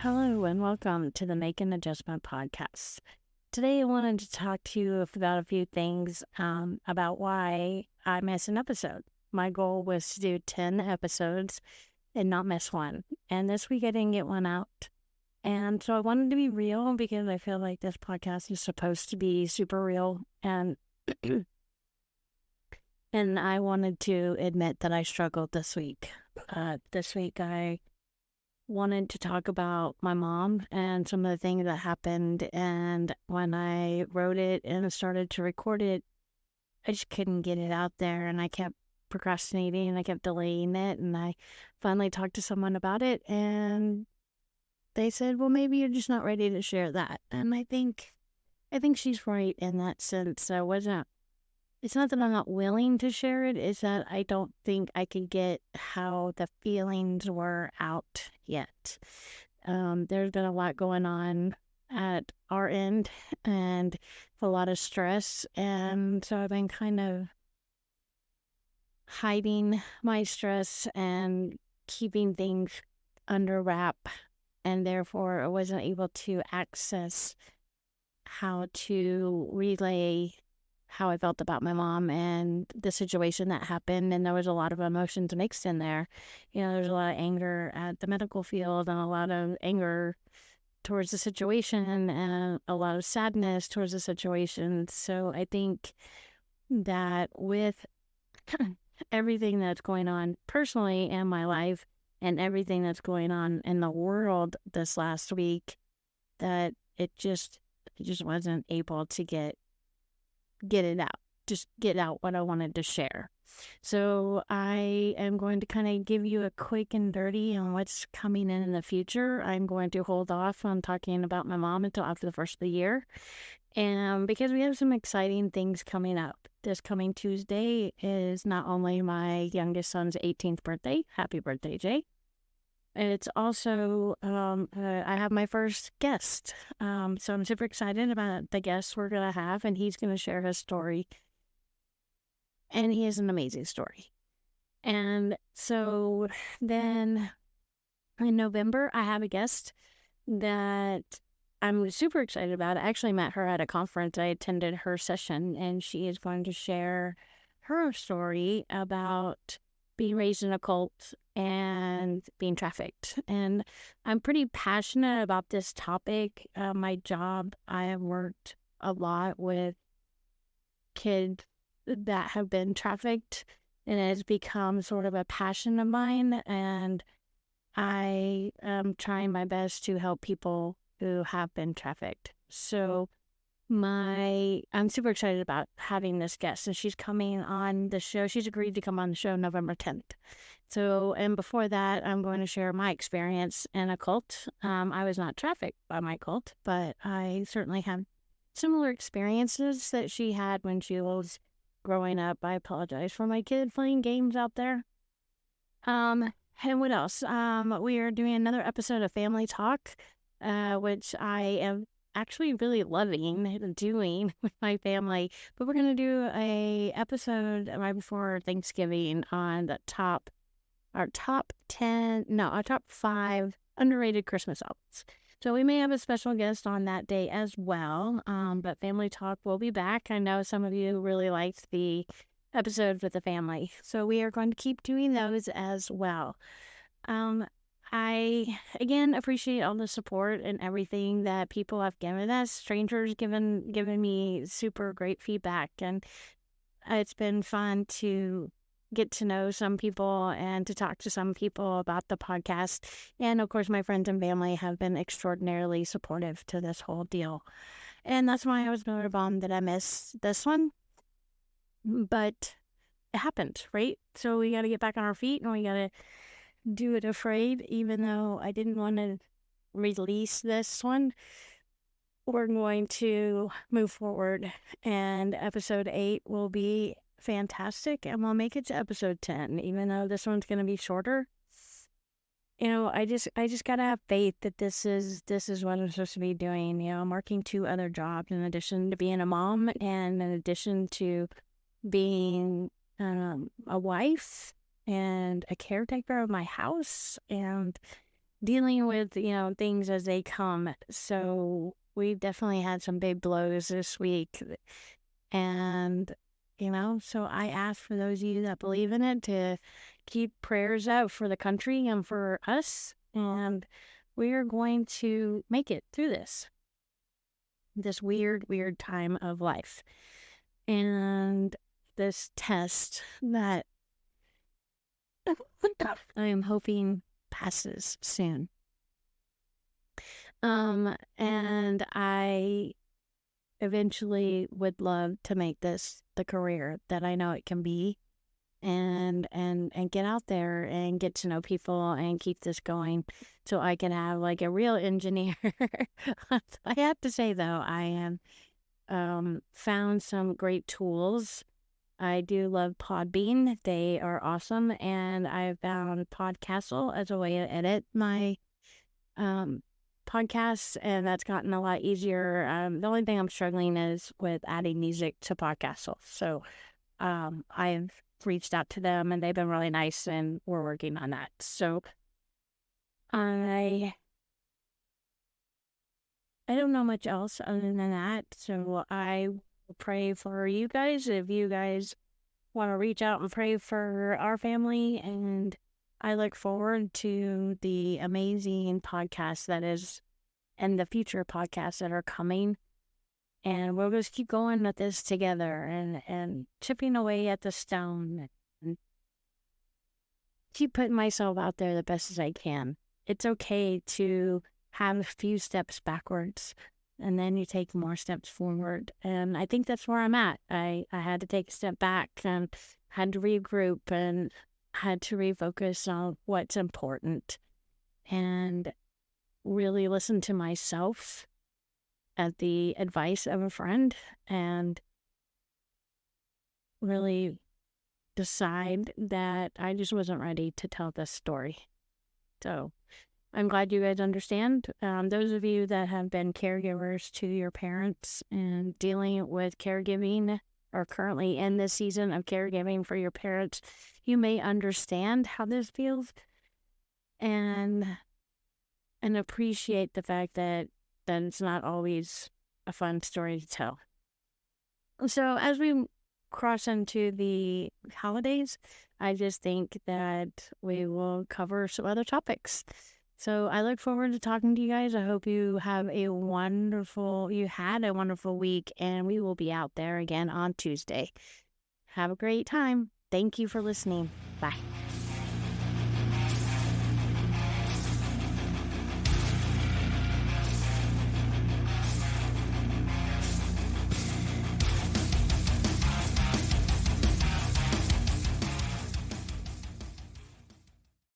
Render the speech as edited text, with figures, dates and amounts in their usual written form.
Hello and welcome to the Make an Adjustment podcast. Today I wanted to talk to you about a few things about why I miss an episode. My goal was to do 10 episodes and not miss one. And this week I didn't get one out. And so I wanted to be real because I feel like this podcast is supposed to be super real. And and I wanted to admit that I struggled this week. This week I wanted to talk about my mom and some of the things that happened. And when I wrote it and started to record it, I just couldn't get it out there. And I kept procrastinating and I kept delaying it. And I finally talked to someone about it. And they said, well, maybe you're just not ready to share that. And I think she's right in that sense. It's not that I'm not willing to share it, it's that I don't think I could get how the feelings were out yet. There's been a lot going on at our end and a lot of stress. And so I've been kind of hiding my stress and keeping things under wrap. And therefore, I wasn't able to access how to relay how I felt about my mom and the situation that happened. And there was a lot of emotions mixed in there. There's a lot of anger at the medical field and a lot of anger towards the situation and a lot of sadness towards the situation. So I think that with everything that's going on personally in my life and everything that's going on in the world this last week, that it just wasn't able to get it out, just get out what I wanted to share. So I am going to kind of give you a quick and dirty on what's coming in the future. I'm going to hold off on talking about my mom until after the first of the year. And because we have some exciting things coming up. This coming Tuesday is not only my youngest son's 18th birthday. Happy birthday, Jay. It's also, I have my first guest. So I'm super excited about the guest we're going to have, and he's going to share his story. And he has an amazing story. And so then in November, I have a guest that I'm super excited about. I actually met her at a conference. I attended her session, and she is going to share her story about being raised in a cult and being trafficked. And I'm pretty passionate about this topic. My job, I have worked a lot with kids that have been trafficked, and it has become sort of a passion of mine. And I am trying my best to help people who have been trafficked. So I'm super excited about having this guest, and she's coming on the show. She's agreed to come on the show November 10th. So, and before that, I'm going to share my experience in a cult. I was not trafficked by my cult, but I certainly have similar experiences that she had when she was growing up. I apologize for my kid playing games out there. And what else? We are doing another episode of Family Talk, which I am actually really loving doing with my family. But we're going to do a episode right before Thanksgiving on our top 5 underrated Christmas albums. So we may have a special guest on that day as well. But Family Talk will be back. I know some of you really liked the episode with the family, so we are going to keep doing those as well. I, again, appreciate all the support and everything that people have given us. Strangers given me super great feedback, and it's been fun to get to know some people and to talk to some people about the podcast. And of course, my friends and family have been extraordinarily supportive to this whole deal. And that's why I was really bummed that I missed this one. But it happened, right? So we got to get back on our feet, and we got to do it afraid, even though I didn't want to release this one. We're going to move forward, and episode 8 will be fantastic, and we'll make it to episode 10, even though this one's going to be shorter. I just gotta have faith that this is what I'm supposed to be doing. I'm working 2 other jobs in addition to being a mom, and in addition to being a wife and a caretaker of my house. And dealing with, things as they come. So we've definitely had some big blows this week. And, so I ask for those of you that believe in it to keep prayers out for the country and for us. And we are going to make it through this weird, weird time of life. And this test that I am hoping passes soon. And I eventually would love to make this the career that I know it can be, and get out there and get to know people and keep this going so I can have like a real engineer. I have to say though, I am found some great tools. I do love Podbean. They are awesome. And I found Podcastle as a way to edit my um, podcasts, and that's gotten a lot easier. The only thing I'm struggling is with adding music to Podcastle. So I've reached out to them, and they've been really nice, and we're working on that. So I don't know much else other than that. So I will pray for you guys if you guys want to reach out and pray for our family. And I look forward to the amazing podcast that is, and the future podcasts that are coming. And we'll just keep going with this together and chipping away at the stone and keep putting myself out there the best as I can. It's okay to have a few steps backwards, and then you take more steps forward. And I think that's where I'm at. I had to take a step back and had to regroup and had to refocus on what's important and really listen to myself at the advice of a friend and really decide that I just wasn't ready to tell this story. So I'm glad you guys understand. Those of you that have been caregivers to your parents and dealing with caregiving or currently in this season of caregiving for your parents, you may understand how this feels and appreciate the fact that it's not always a fun story to tell. So as we cross into the holidays, I just think that we will cover some other topics. So I look forward to talking to you guys. I hope you had a wonderful week, and we will be out there again on Tuesday. Have a great time. Thank you for listening. Bye.